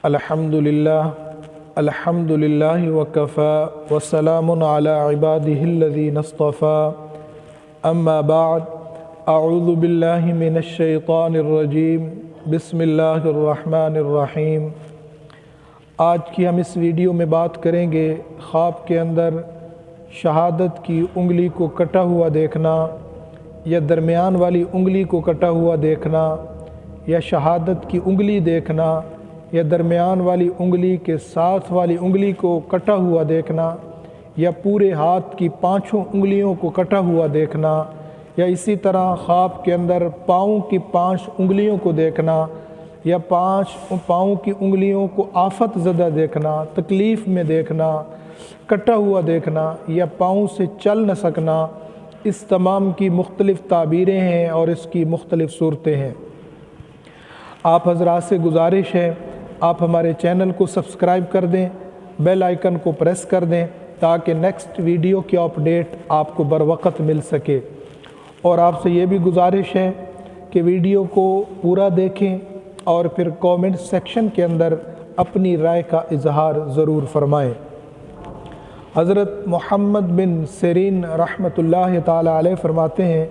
अल्हम्दुलिल्लाह वकफ़ा वस्सलामुन अला इबादिहिल्लज़ीना इस्तफ़ा अम्मा बाद अऊज़ु बिल्लाहि मिनश शैतानिर रजीम बिस्मिल्लाहिर रहमानिर रहीम। आज की हम इस वीडियो में बात करेंगे ख्वाब के अंदर शहादत की उंगली को कटा हुआ देखना या दरमियान वाली उंगली को कटा हुआ देखना या शहादत की उंगली देखना या दरमियान वाली उंगली के साथ वाली उंगली को कटा हुआ देखना या पूरे हाथ की पांचों उंगलियों को कटा हुआ देखना या इसी तरह ख्वाब के अंदर पाँव की 5 उंगलियों को देखना या 5 पाँव की उंगलियों को आफत ज़दा देखना, तकलीफ़ में देखना, कटा हुआ देखना या पाँव से चल न सकना। इस तमाम की मुख्तलिफ़ ताबीरें हैं और इसकी मुख्तलिफ़ सूरतें हैं। आप हज़रात से गुजारिश है आप हमारे चैनल को सब्सक्राइब कर दें, बेल आइकन को प्रेस कर दें ताकि नेक्स्ट वीडियो की अपडेट आपको बर वक़्त मिल सके। और आपसे ये भी गुजारिश है कि वीडियो को पूरा देखें और फिर कमेंट सेक्शन के अंदर अपनी राय का इजहार ज़रूर फरमाएं। हज़रत मोहम्मद बिन सिरीन रहमतुल्लाह ताला अलैह फरमाते हैं,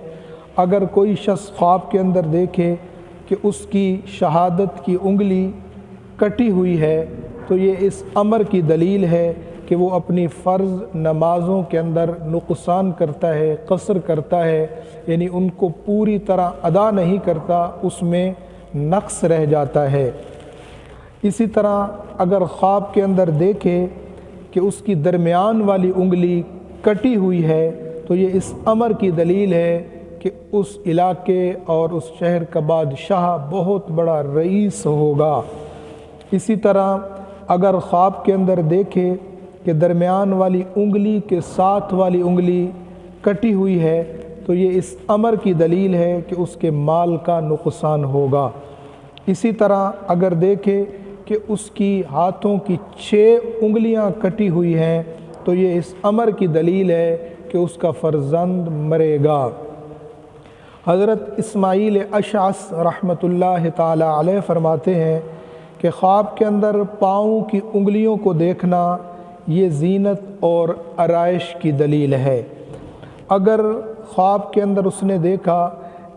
अगर कोई शख्स ख्वाब के अंदर देखे कि उसकी शहादत की उंगली कटी हुई है तो ये इस अमर की दलील है कि वो अपनी फ़र्ज़ नमाज़ों के अंदर नुक़सान करता है, क़स्र करता है, यानी उनको पूरी तरह अदा नहीं करता, उसमें नक़्स रह जाता है। इसी तरह अगर ख्वाब के अंदर देखे कि उसकी दरमियान वाली उंगली कटी हुई है तो ये इस अमर की दलील है कि उस इलाके और उस शहर का बादशाह बहुत बड़ा रईस होगा। इसी तरह अगर ख्वाब के अंदर देखे कि दरमियान वाली उंगली के साथ वाली उंगली कटी हुई है तो ये इस अमर की दलील है कि उसके माल का नुकसान होगा। इसी तरह अगर देखे कि उसकी हाथों की 6 उंगलियां कटी हुई हैं तो ये इस अमर की दलील है कि उसका फ़र्जंद मरेगा। हज़रत इस्माईल अशअस रहमतुल्लाह ताला अलैह फरमाते हैं कि ख्वाब के अंदर पाँव की उंगलियों को देखना ये ज़ीनत और आराइश की दलील है। अगर ख्वाब के अंदर उसने देखा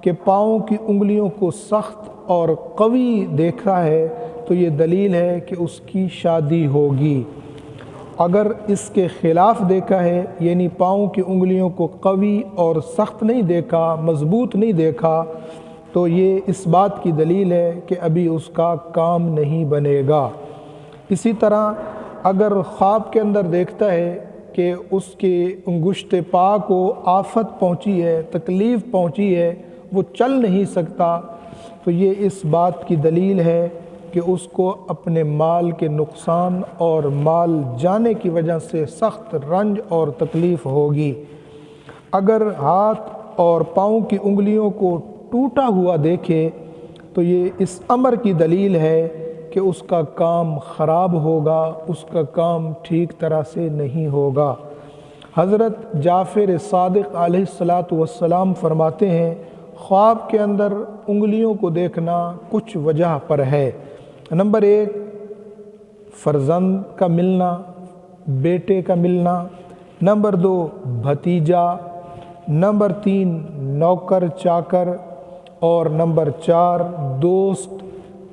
कि पाँव की उंगलियों को सख्त और कवी देखा है तो ये दलील है कि उसकी शादी होगी। अगर इसके ख़िलाफ़ देखा है, यानी पाँव की उंगलियों को कवी और सख्त नहीं देखा, मज़बूत नहीं देखा, तो ये इस बात की दलील है कि अभी उसका काम नहीं बनेगा। इसी तरह अगर ख्वाब के अंदर देखता है कि उसके अंगुश्त पा को आफत पहुंची है, तकलीफ़ पहुंची है, वो चल नहीं सकता, तो ये इस बात की दलील है कि उसको अपने माल के नुकसान और माल जाने की वजह से सख्त रंज और तकलीफ़ होगी। अगर हाथ और पाँव की उंगलियों को टूटा हुआ देखे तो ये इस अमर की दलील है कि उसका काम ख़राब होगा, उसका काम ठीक तरह से नहीं होगा। हज़रत जाफ़र सादिक़ अलैहिस्सलातु वस्सलाम फरमाते हैं, ख्वाब के अंदर उंगलियों को देखना कुछ वजह पर है। नंबर 1 फ़र्जंद का मिलना, बेटे का मिलना। नंबर 2 भतीजा। नंबर 3 नौकर चाकर। और नंबर 4 दोस्त।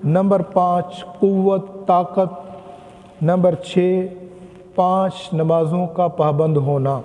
नंबर 5 क़ुव्वत ताकत। नंबर 6 5 नमाज़ों का पाबंद होना।